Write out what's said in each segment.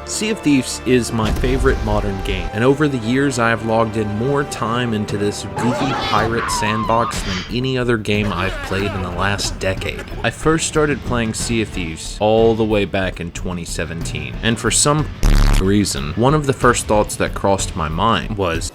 Sea of Thieves is my favorite modern game, and over the years I have logged in more time into this goofy pirate sandbox than any other game I've played in the last decade. I first started playing Sea of Thieves all the way back in 2017, and for some reason, one of the first thoughts that crossed my mind was,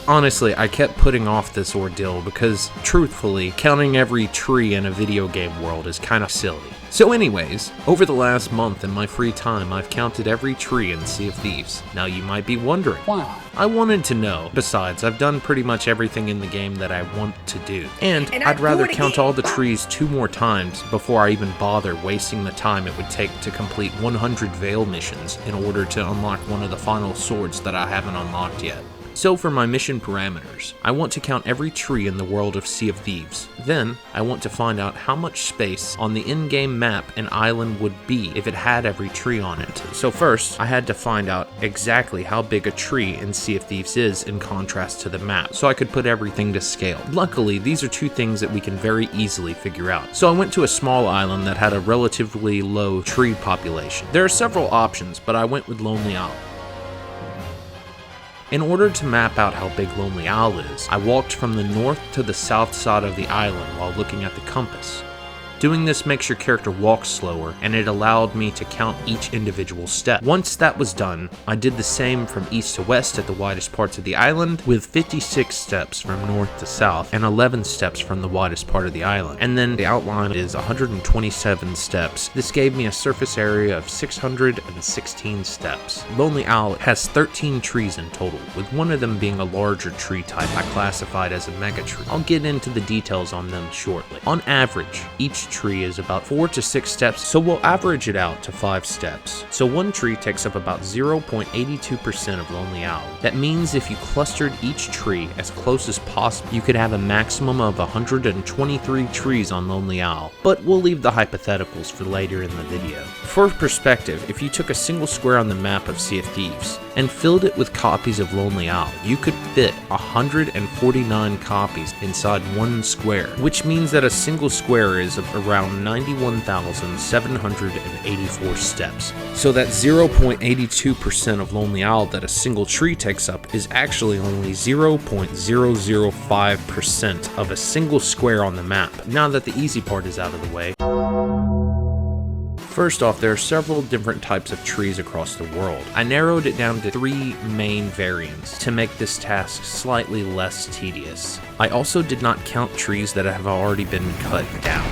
honestly, I kept putting off this ordeal because, truthfully, counting every tree in a video game world is kind of silly. So anyways, over the last month in my free time, I've counted every tree in Sea of Thieves. Now you might be wondering, why? I wanted to know. Besides, I've done pretty much everything in the game that I want to do. And I'd rather count all the trees 2 more times before I even bother wasting the time it would take to complete 100 Veil missions in order to unlock one of the final swords that I haven't unlocked yet. So for my mission parameters, I want to count every tree in the world of Sea of Thieves. Then, I want to find out how much space on the in-game map an island would be if it had every tree on it. So first, I had to find out exactly how big a tree in Sea of Thieves is in contrast to the map, so I could put everything to scale. Luckily, these are 2 things that we can very easily figure out. So I went to a small island that had a relatively low tree population. There are several options, but I went with Lonely Isle. In order to map out how big Lonely Isle is, I walked from the north to the south side of the island while looking at the compass. Doing this makes your character walk slower, and it allowed me to count each individual step. Once that was done, I did the same from east to west at the widest parts of the island, with 56 steps from north to south, and 11 steps from the widest part of the island. And then the outline is 127 steps. This gave me a surface area of 616 steps. Lonely Isle has 13 trees in total, with one of them being a larger tree type I classified as a mega tree. I'll get into the details on them shortly. On average, each tree is about 4 to 6 steps, so we'll average it out to 5 steps. So one tree takes up about 0.82% of Lonely Isle. That means if you clustered each tree as close as possible, you could have a maximum of 123 trees on Lonely Isle, but we'll leave the hypotheticals for later in the video. For perspective, if you took a single square on the map of Sea of Thieves and filled it with copies of Lonely Isle, you could fit 149 copies inside one square, which means that a single square is around 91,784 steps. So that 0.82% of Lonely Isle that a single tree takes up is actually only 0.005% of a single square on the map. Now that the easy part is out of the way, first off, there are several different types of trees across the world. I narrowed it down to 3 main variants to make this task slightly less tedious. I also did not count trees that have already been cut down.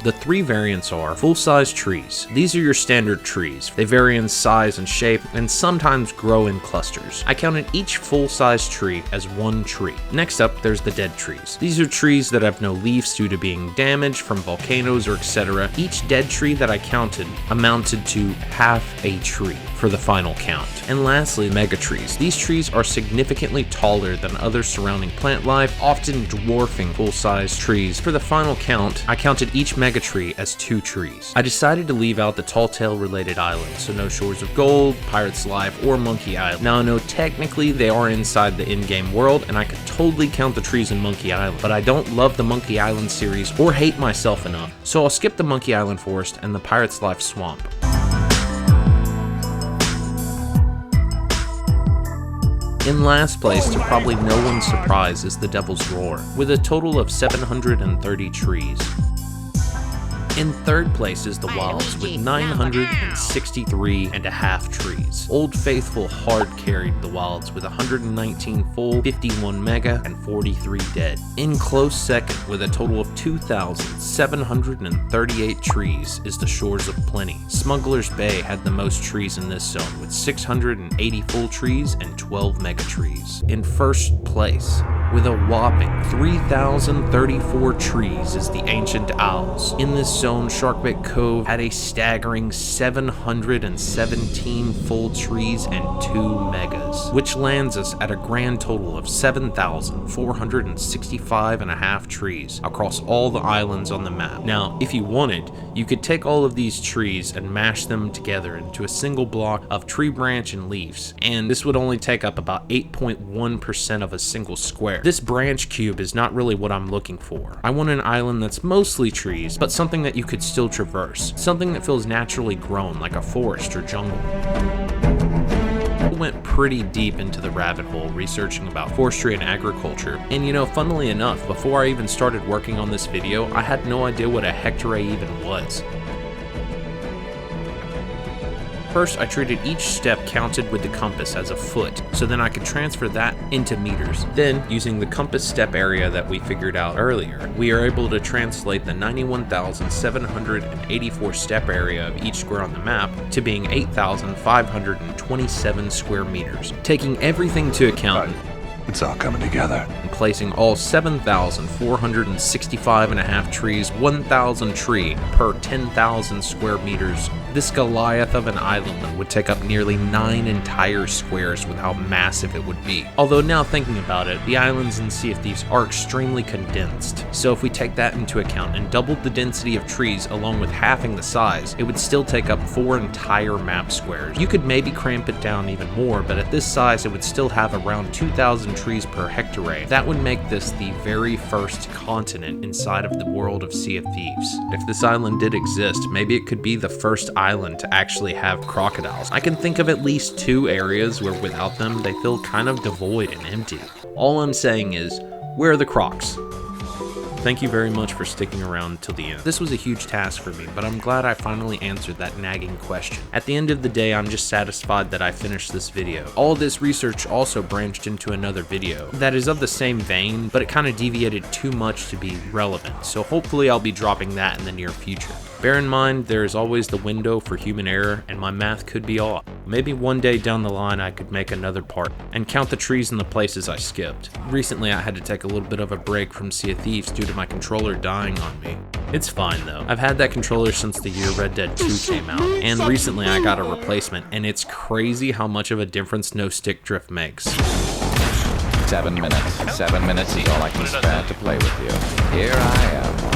The 3 variants are full-size trees. These are your standard trees. They vary in size and shape, and sometimes grow in clusters. I counted each full-size tree as one tree. Next up, there's the dead trees. These are trees that have no leaves due to being damaged from volcanoes or etc. Each dead tree that I counted amounted to half a tree for the final count. And lastly, mega trees. These trees are significantly taller than other surrounding plant life, often dwarfing full-size trees. For the final count, I counted each mega tree as 2 trees. I decided to leave out the tall tale related islands, so no Shores of Gold, Pirate's Life, or Monkey Island. Now I know technically they are inside the in-game world, and I could totally count the trees in Monkey Island, but I don't love the Monkey Island series or hate myself enough, so I'll skip the Monkey Island Forest and the Pirate's Life Swamp. In last place, to probably no one's surprise, is the Devil's Roar, with a total of 730 trees. In third place is the Wilds with 963.5 trees. Old Faithful hard carried the Wilds with 119 full, 51 mega, and 43 dead. In close second with a total of 2,738 trees is the Shores of Plenty. Smuggler's Bay had the most trees in this zone with 680 full trees and 12 mega trees. In first place, with a whopping 3,034 trees is the Ancient Owls. In this zone, Sharkbait Cove had a staggering 717 full trees and 2 megas, which lands us at a grand total of 7,465.5 trees across all the islands on the map. Now, if you wanted, you could take all of these trees and mash them together into a single block of tree branch and leaves, and this would only take up about 8.1% of a single square. square. This branch cube is not really what I'm looking for. I want an island that's mostly trees, but something that you could still traverse. Something that feels naturally grown, like a forest or jungle. I went pretty deep into the rabbit hole researching about forestry and agriculture, and you know, funnily enough, before I even started working on this video, I had no idea what a hectare even was. First, I treated each step counted with the compass as a foot, so then I could transfer that into meters. Then, using the compass step area that we figured out earlier, we are able to translate the 91,784 step area of each square on the map to being 8,527 square meters. Taking everything into account, it's all coming together. And placing all 7,465 and a half trees, 1,000 tree per 10,000 square meters. This Goliath of an island would take up nearly 9 entire squares with how massive it would be. Although now thinking about it, the islands in Sea of Thieves are extremely condensed. So if we take that into account and doubled the density of trees along with halving the size, it would still take up 4 entire map squares. You could maybe cramp it down even more, but at this size it would still have around 2,000 trees per hectare. That would make this the very first continent inside of the world of Sea of Thieves. If this island did exist, maybe it could be the first island to actually have crocodiles. I can think of at least 2 areas where without them they feel kind of devoid and empty. All I'm saying is, where are the crocs? Thank you very much for sticking around till the end. This was a huge task for me, but I'm glad I finally answered that nagging question. At the end of the day, I'm just satisfied that I finished this video. All this research also branched into another video that is of the same vein, but it kind of deviated too much to be relevant, so hopefully I'll be dropping that in the near future. Bear in mind, there is always the window for human error, and my math could be off. Maybe one day down the line I could make another part and count the trees in the places I skipped. Recently I had to take a little bit of a break from Sea of Thieves due to my controller dying on me. It's fine though. I've had that controller since the year Red Dead 2 came out, and recently I got a replacement, and it's crazy how much of a difference no stick drift makes. 7 minutes. 7 minutes is all I can spare to play with you. Here I am.